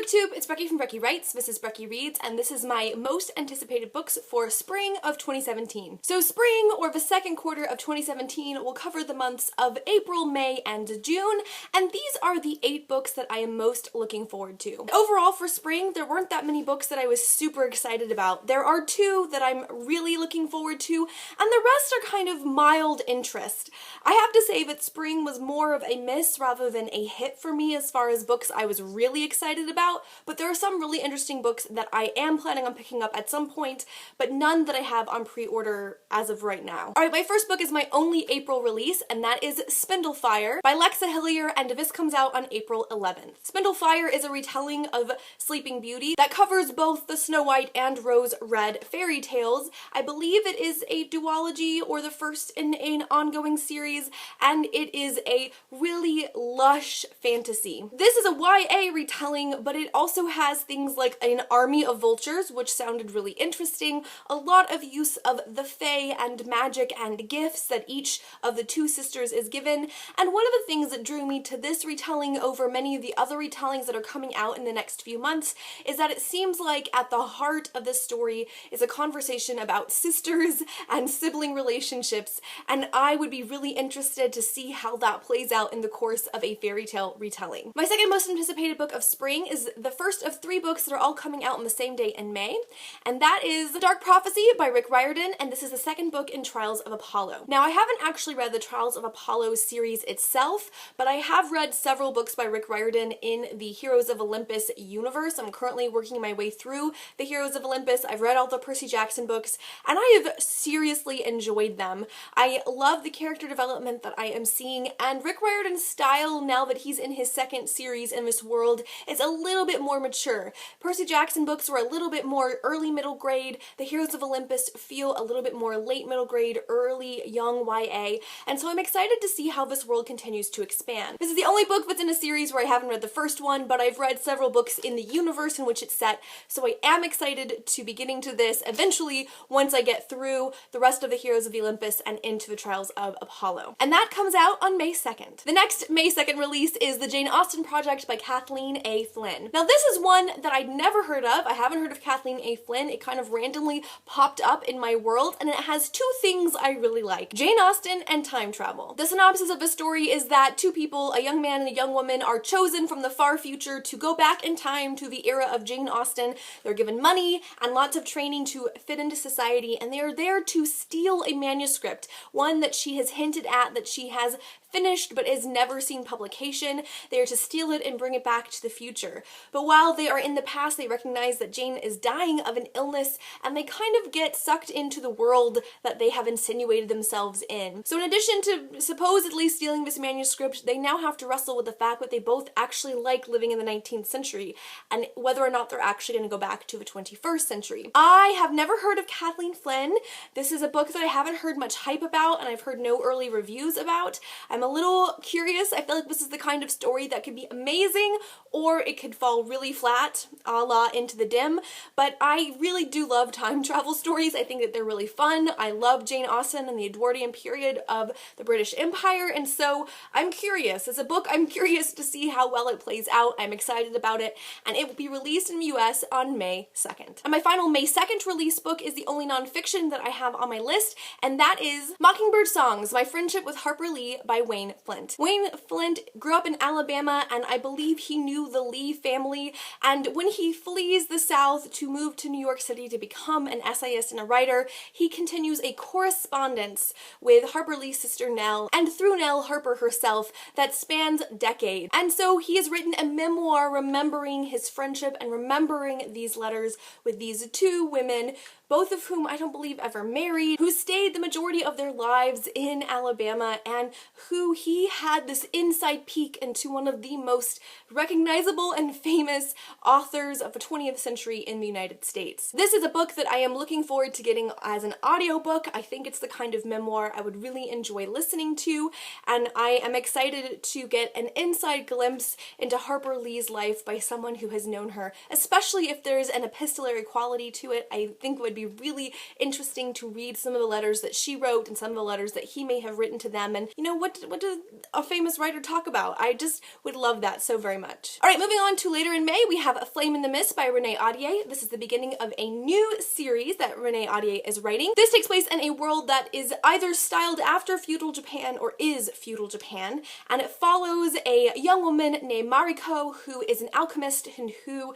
BookTube, it's Becky from Becky Writes, this is Becky Reads, and this is my most anticipated books for spring of 2017. So spring, or the second quarter of 2017, will cover the months of April, May, and June, and these are the 8 books that I am most looking forward to. Overall for spring, there weren't that many books that I was super excited about. There are 2 that I'm really looking forward to, and the rest are kind of mild interest. I have to say that spring was more of a miss rather than a hit for me as far as books I was really excited about, but there are some really interesting books that I am planning on picking up at some point, but none that I have on pre-order as of right now. Alright, my first book is my only April release, and that is Spindle Fire by Lexa, Hillyer, and this comes out on April 11th. Spindle Fire is a retelling of Sleeping Beauty that covers both the Snow White and Rose Red fairy tales. I believe it is a duology or the first in an ongoing series, and it is a really lush fantasy. This is a YA retelling, but it also has things like an army of vultures, which sounded really interesting, a lot of use of the fae and magic and gifts that each of the 2 sisters is given, and one of the things that drew me to this retelling over many of the other retellings that are coming out in the next few months is that it seems like at the heart of this story is a conversation about sisters and sibling relationships, and I would be really interested to see how that plays out in the course of a fairy tale retelling. My second most anticipated book of spring is the first of 3 books that are all coming out on the same day in May, and that is Dark Prophecy by Riordan, and this is the second book in Trials of Apollo. Now, I haven't actually read the Trials of Apollo series itself, but I have read several books by Riordan in the Heroes of Olympus universe. I'm currently working my way through the Heroes of Olympus. I've read all the Percy Jackson books, and I have seriously enjoyed them. I love the character development that I am seeing, and Riordan's style, now that he's in his second series in this world, is a little bit more mature. Percy Jackson books were a little bit more early middle grade. The Heroes of Olympus feel a little bit more late middle grade, early young YA, and so I'm excited to see how this world continues to expand. This is the only book that's in a series where I haven't read the first one, but I've read several books in the universe in which it's set, so I am excited to be getting to this eventually once I get through the rest of the Heroes of Olympus and into the Trials of Apollo. And that comes out on May 2nd. The next May 2nd release is The Jane Austen Project by Kathleen A. Flynn. Now this is one that I'd never heard of. I haven't heard of Kathleen A. Flynn. It kind of randomly popped up in my world, and it has 2 things I really like: Jane Austen and time travel. The synopsis of the story is that 2 people, a young man and a young woman, are chosen from the far future to go back in time to the era of Jane Austen. They're given money and lots of training to fit into society, and they are there to steal a manuscript, one that she has hinted at that she has finished but has never seen publication. They are to steal it and bring it back to the future. But while they are in the past, they recognize that Jane is dying of an illness, and they kind of get sucked into the world that they have insinuated themselves in. So in addition to supposedly stealing this manuscript, they now have to wrestle with the fact that they both actually like living in the 19th century, and whether or not they're actually going to go back to the 21st century. I have never heard of Kathleen Flynn. This is a book that I haven't heard much hype about, and I've heard no early reviews about. I'm a little curious. I feel like this is the kind of story that could be amazing, or it could fall really flat, a la Into the Dim, but I really do love time travel stories. I think that they're really fun. I love Jane Austen and the Edwardian period of the British Empire, and so I'm curious. As a book, I'm curious to see how well it plays out. I'm excited about it, and it will be released in the US on May 2nd. And my final May 2nd release book is the only nonfiction that I have on my list, and that is Mockingbird Songs: My Friendship with Harper Lee by Wayne Flynt. Wayne Flynt grew up in Alabama, and I believe he knew the Lee family, and when he flees the South to move to New York City to become an essayist and a writer, he continues a correspondence with Harper Lee's sister Nell, and through Nell, Harper herself, that spans decades. And so he has written a memoir remembering his friendship and remembering these letters with these 2 women, both of whom I don't believe ever married, who stayed the majority of their lives in Alabama, and who he had this inside peek into one of the most recognizable and famous authors of the 20th century in the United States. This is a book that I am looking forward to getting as an audiobook. I think it's the kind of memoir I would really enjoy listening to, and I am excited to get an inside glimpse into Harper Lee's life by someone who has known her, especially if there's an epistolary quality to it. I think it would be really interesting to read some of the letters that she wrote and some of the letters that he may have written to them, and you know, what what does a famous writer talk about? I just would love that so very much. All right, moving on to later in May, we have A Flame in the Mist by Renee Ahdieh. This is the beginning of a new series that Renee Ahdieh is writing. This takes place in a world that is either styled after feudal Japan or is feudal Japan, and it follows a young woman named Mariko who is an alchemist and who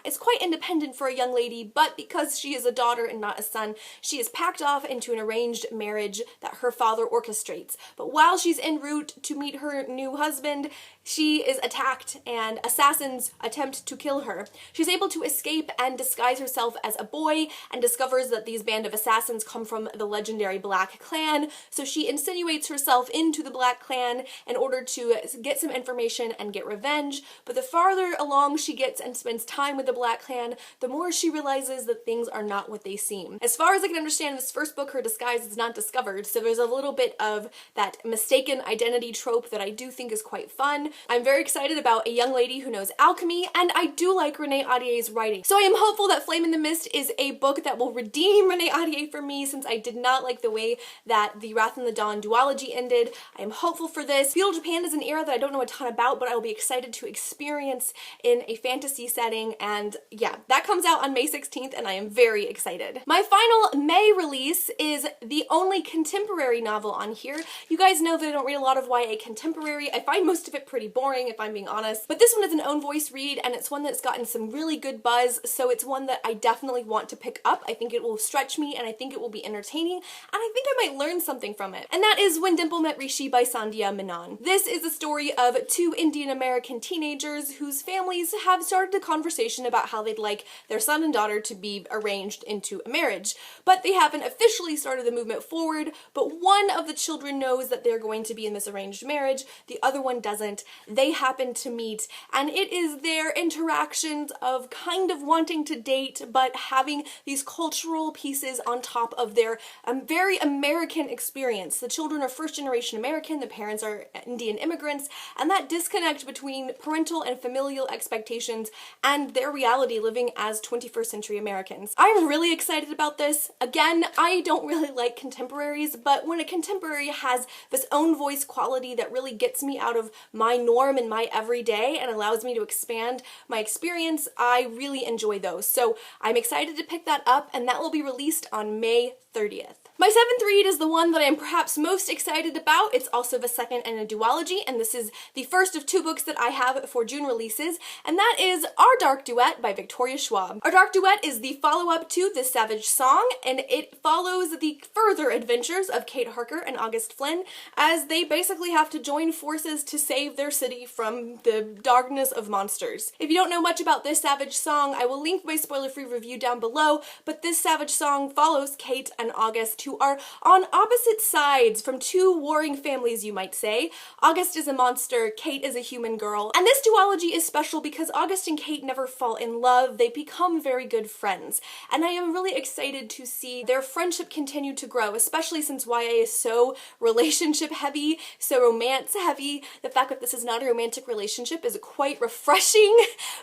is quite independent for a young lady, but because she is a daughter and not a son, she is packed off into an arranged marriage that her father orchestrates. But while she's en route to meet her new husband, she is attacked and assassins attempt to kill her. She's able to escape and disguise herself as a boy and discovers that these band of assassins come from the legendary Black Clan, so she insinuates herself into the Black Clan in order to get some information and get revenge. But the farther along she gets and spends time with the Black Clan, the more she realizes that things are not what they seem. As far as I can understand, this first book, her disguise is not discovered, so there's a little bit of that mistaken identity trope that I do think is quite fun. I'm very excited about a young lady who knows alchemy, and I do like Renee Ahdieh's writing. So I am hopeful that Flame in the Mist is a book that will redeem Renee Ahdieh for me, since I did not like the way that the Wrath in the Dawn duology ended. I am hopeful for this. Feudal Japan is an era that I don't know a ton about, but I will be excited to experience in a fantasy setting, and yeah, that comes out on May 16th, and I am very excited. My final May release is the only contemporary novel on here. You guys know that I don't read a lot of YA contemporary. I find most of it pretty boring, if I'm being honest, but this one is an own voice read, and it's one that's gotten some really good buzz, so it's one that I definitely want to pick up. I think it will stretch me, and I think it will be entertaining, and I think I might learn something from it. And that is When Dimple Met Rishi by Sandhya Menon. This is a story of two Indian American teenagers whose families have started a conversation about how they'd like their son and daughter to be arranged into a marriage, but they haven't officially started the movement forward. But one of the children knows that they're going to be in this arranged marriage, the other one doesn't. They happen to meet, and it is their interactions of kind of wanting to date, but having these cultural pieces on top of their very American experience. The children are first-generation American, the parents are Indian immigrants, and that disconnect between parental and familial expectations and their reality living as 21st century Americans. I'm really excited about this. Again, I don't really like contemporaries, but when a contemporary has this own voice quality that really gets me out of my norm and my everyday and allows me to expand my experience, I really enjoy those. So I'm excited to pick that up, and that will be released on May 30th. My seventh read is the one that I'm perhaps most excited about. It's also the second in a duology, and this is the first of two books that I have for June releases, and that is Our Dark Duet by Victoria Schwab. Our Dark Duet is the follow-up to The Savage Song, and it follows the further adventures of Kate Harker and August Flynn as they basically have to join forces to save their city from the darkness of monsters. If you don't know much about this Savage Song, I will link my spoiler-free review down below, but this Savage Song follows Kate and August, who are on opposite sides from two warring families, you might say. August is a monster, Kate is a human girl, and this duology is special because August and Kate never fall in love. They become very good friends, and I am really excited to see their friendship continue to grow, especially since YA is so relationship heavy, so romance heavy. The fact that this is not a romantic relationship is quite refreshing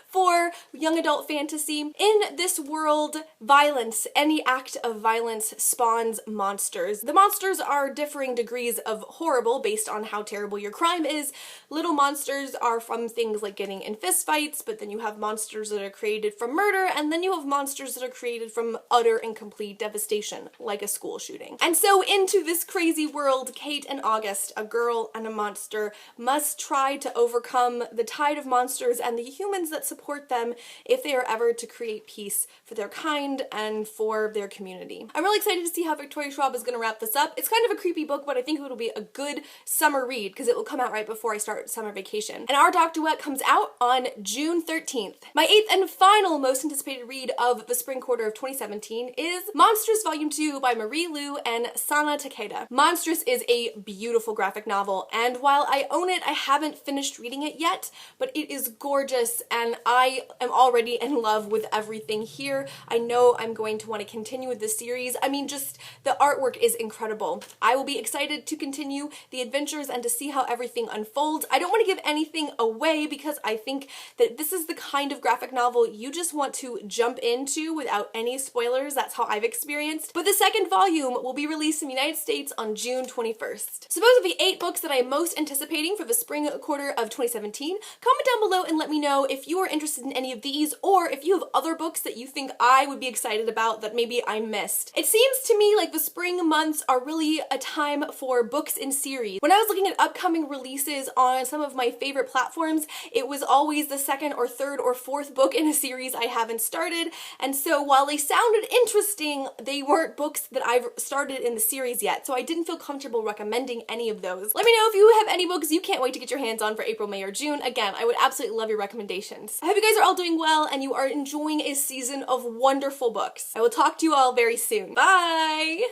for young adult fantasy. In this world, violence, any act of violence spawns monsters. The monsters are differing degrees of horrible based on how terrible your crime is. Little monsters are from things like getting in fistfights, but then you have monsters that are created from murder, and then you have monsters that are created from utter and complete devastation, like a school shooting. And so into this crazy world, Kate and August, a girl and a monster, must try to overcome the tide of monsters and the humans that support them if they are ever to create peace for their kind and for their community. I'm really excited to see how Victoria Schwab is going to wrap this up. It's kind of a creepy book, but I think it'll be a good summer read because it will come out right before I start summer vacation. And Our Dark Duet comes out on June 13th. My eighth and final most anticipated read of the spring quarter of 2017 is Monstrous Volume 2 by Marie Lu and Sana Takeda. Monstrous is a beautiful graphic novel, and while I own it, I haven't finished reading it yet, but it is gorgeous, and I am already in love with everything here. I know I'm going to want to continue with this series. I mean, just the artwork is incredible. I will be excited to continue the adventures and to see how everything unfolds. I don't want to give anything away because I think that this is the kind of graphic novel you just want to jump into without any spoilers. That's how I've experienced. But the second volume will be released in the United States on June 21st. So those are the 8 books that I'm most anticipating for the spring quarter of 2017. Comment down below and let me know if you are interested in any of these, or if you have other books that you think I would be excited about that maybe I missed. It seems to me like the spring months are really a time for books in series. When I was looking at upcoming releases on some of my favorite platforms, it was always the second or third or fourth book in a series I haven't started, and so while they sounded interesting, they weren't books that I've started in the series yet, so I didn't feel comfortable recommending any of those. Let me know if you have any books you can't wait to get your hands on for April, May, or June. Again, I would absolutely love your recommendations. I hope you guys are all doing well and you are enjoying a season of wonderful books. I will talk to you all very soon. Bye!